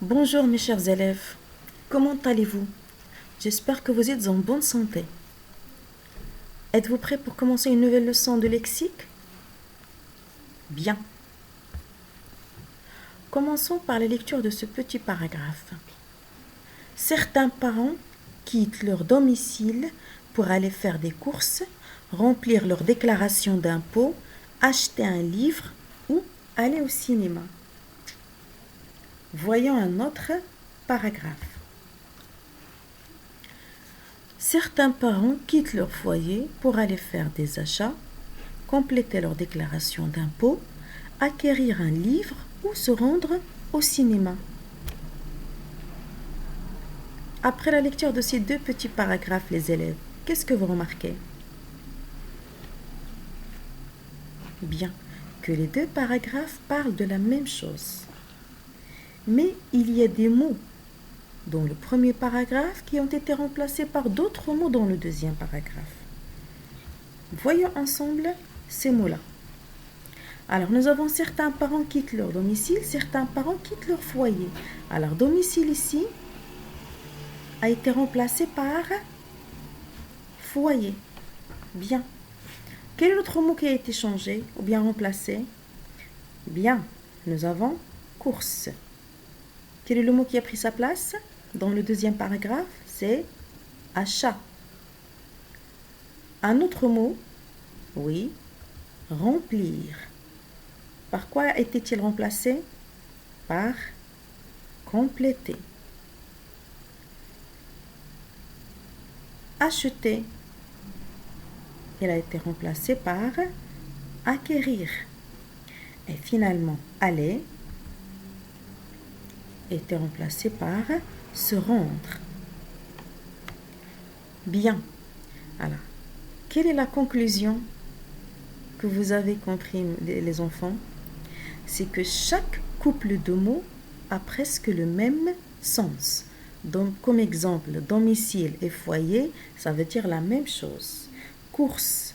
Bonjour mes chers élèves, comment allez-vous? J'espère que vous êtes en bonne santé. Êtes-vous prêts pour commencer une nouvelle leçon de lexique? Bien. Commençons par la lecture de ce petit paragraphe. Certains parents quittent leur domicile pour aller faire des courses, remplir leur déclaration d'impôt, acheter un livre ou aller au cinéma. Voyons un autre paragraphe. Certains parents quittent leur foyer pour aller faire des achats, compléter leur déclaration d'impôt, acquérir un livre ou se rendre au cinéma. Après la lecture de ces deux petits paragraphes, les élèves, qu'est-ce que vous remarquez? Bien, que les deux paragraphes parlent de la même chose. Mais il y a des mots dans le premier paragraphe qui ont été remplacés par d'autres mots dans le deuxième paragraphe. Voyons ensemble ces mots-là. Alors, nous avons certains parents quittent leur domicile, certains parents quittent leur foyer. Alors, domicile ici a été remplacé par foyer. Bien. Quel est l'autre mot qui a été changé ou bien remplacé? Bien. Nous avons course. Quel est le mot qui a pris sa place dans le deuxième paragraphe? C'est achat. Un autre mot? Oui. Remplir. Par quoi était-il remplacé? Par compléter. Acheter. Il a été remplacé par acquérir. Et finalement, aller était remplacé par se rendre. Bien. Alors, quelle est la conclusion que vous avez compris, les enfants? C'est que chaque couple de mots a presque le même sens. Donc, comme exemple, domicile et foyer, ça veut dire la même chose. Course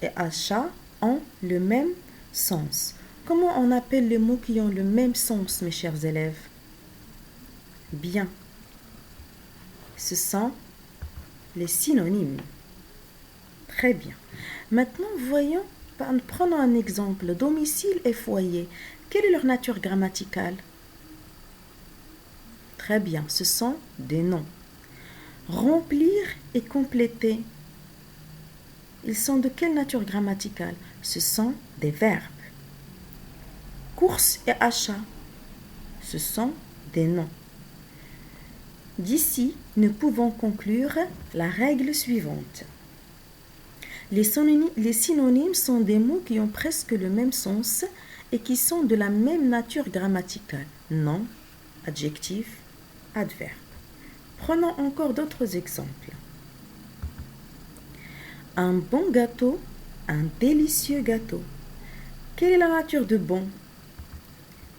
et achat ont le même sens. Comment on appelle les mots qui ont le même sens, mes chers élèves? Bien. Ce sont les synonymes. Très bien. Maintenant, prenons un exemple. Domicile et foyer. Quelle est leur nature grammaticale? Très bien, ce sont des noms. Remplir et compléter. Ils sont de quelle nature grammaticale? Ce sont des verbes. Course et achat. Ce sont des noms. D'ici, nous pouvons conclure la règle suivante. Les synonymes sont des mots qui ont presque le même sens et qui sont de la même nature grammaticale. Nom, adjectif, adverbe. Prenons encore d'autres exemples. Un bon gâteau, un délicieux gâteau. Quelle est la nature de bon?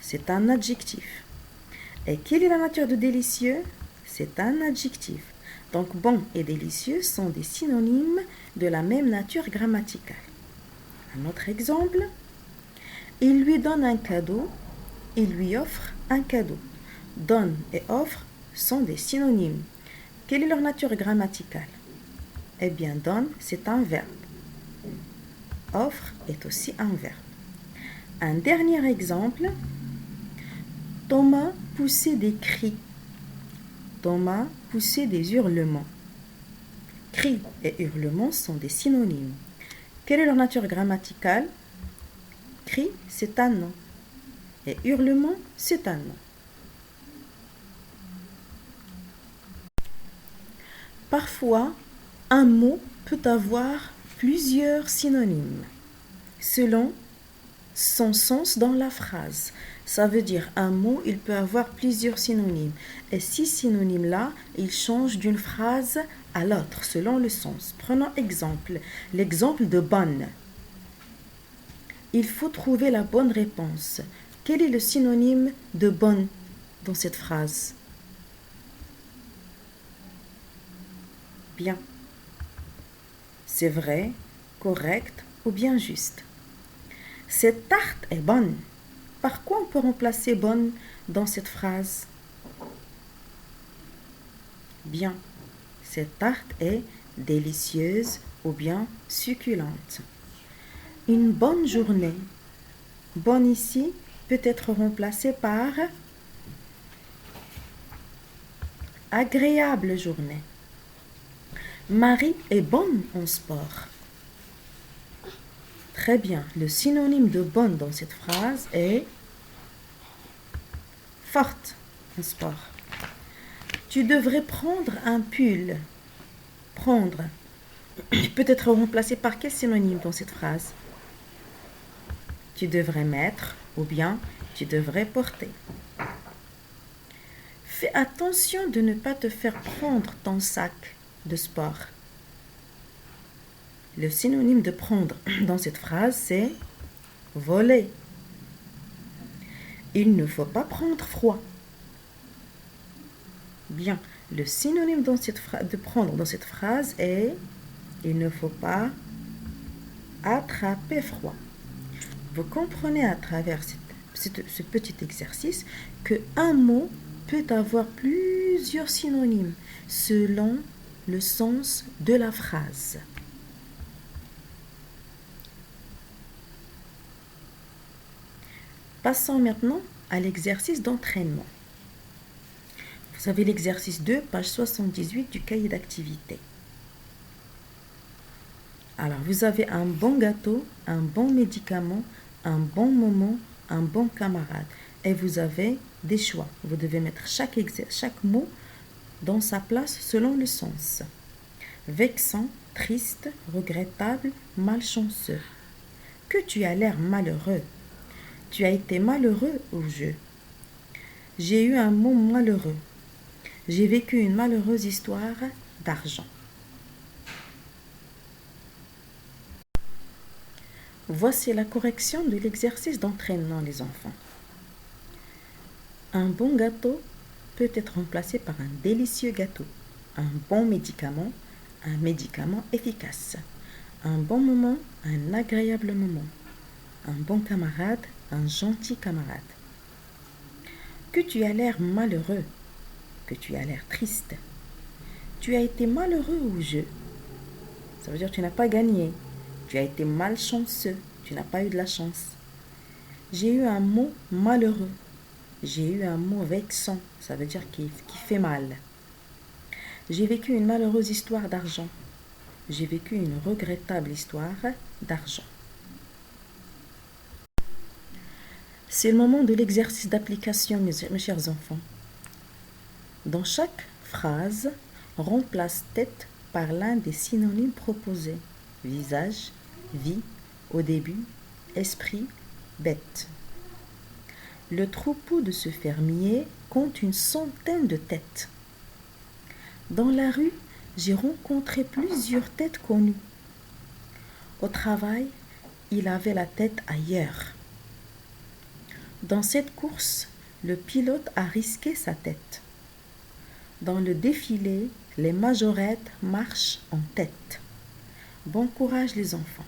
C'est un adjectif. Et quelle est la nature de délicieux? C'est un adjectif. Donc, bon et délicieux sont des synonymes de la même nature grammaticale. Un autre exemple. Il lui donne un cadeau, il lui offre un cadeau. Donne et offre sont des synonymes. Quelle est leur nature grammaticale? Eh bien, donne, c'est un verbe. Offre est aussi un verbe. Un dernier exemple. Thomas poussait des cris. Thomas poussait des hurlements. Cris et hurlements sont des synonymes. Quelle est leur nature grammaticale? Cri, c'est un nom. Et hurlement, c'est un nom. Parfois, un mot peut avoir plusieurs synonymes selon son sens dans la phrase. Ça veut dire un mot, il peut avoir plusieurs synonymes. Et ces synonymes-là, ils changent d'une phrase à l'autre selon le sens. Prenons l'exemple de bonne. Il faut trouver la bonne réponse. Quel est le synonyme de bonne dans cette phrase? Bien. C'est vrai, correct ou bien juste. Cette tarte est bonne. par quoi on peut remplacer bonne dans cette phrase? Bien, cette tarte est délicieuse ou bien succulente. Une bonne journée. Bonne ici peut être remplacée par agréable journée. Marie est bonne en sport. Très bien. Le synonyme de bonne dans cette phrase est forte en sport. Tu devrais prendre un pull. Prendre peut être remplacé par quel synonyme dans cette phrase? Tu devrais mettre ou bien tu devrais porter. Fais attention de ne pas te faire prendre ton sac de sport. Le synonyme de prendre dans cette phrase, c'est voler. Il ne faut pas prendre froid. Bien, le synonyme de prendre dans cette phrase est il ne faut pas attraper froid. Vous comprenez à travers ce petit exercice que un mot peut avoir plusieurs synonymes selon le sens de la phrase. Passons maintenant à l'exercice d'entraînement. Vous avez l'exercice 2, page 78 du cahier d'activité. Alors, vous avez un bon gâteau, un bon médicament, un bon moment, un bon camarade. Et vous avez des choix. Vous devez mettre chaque mot dans sa place selon le sens. Vexant, triste, regrettable, malchanceux. Que tu as l'air malheureux. Tu as été malheureux au jeu. J'ai eu un mot malheureux. J'ai vécu une malheureuse histoire d'argent. Voici la correction de l'exercice d'entraînement, les enfants. Un bon gâteau peut être remplacé par un délicieux gâteau. Un bon médicament, un médicament efficace. Un bon moment, un agréable moment. Un bon camarade, un gentil camarade. Que tu as l'air malheureux, que tu as l'air triste. Tu as été malheureux au jeu. Ça veut dire que tu n'as pas gagné. Tu as été malchanceux, tu n'as pas eu de la chance. J'ai eu un mot malheureux. J'ai eu un mot vexant, ça veut dire qui fait mal. J'ai vécu une malheureuse histoire d'argent. J'ai vécu une regrettable histoire d'argent. C'est le moment de l'exercice d'application, mes chers enfants. Dans chaque phrase, remplace tête par l'un des synonymes proposés. Visage, vie, au début, esprit, bête. Le troupeau de ce fermier compte une centaine de têtes. Dans la rue, j'ai rencontré plusieurs têtes connues. Au travail, il avait la tête ailleurs. Dans cette course, le pilote a risqué sa tête. Dans le défilé, les majorettes marchent en tête. Bon courage les enfants.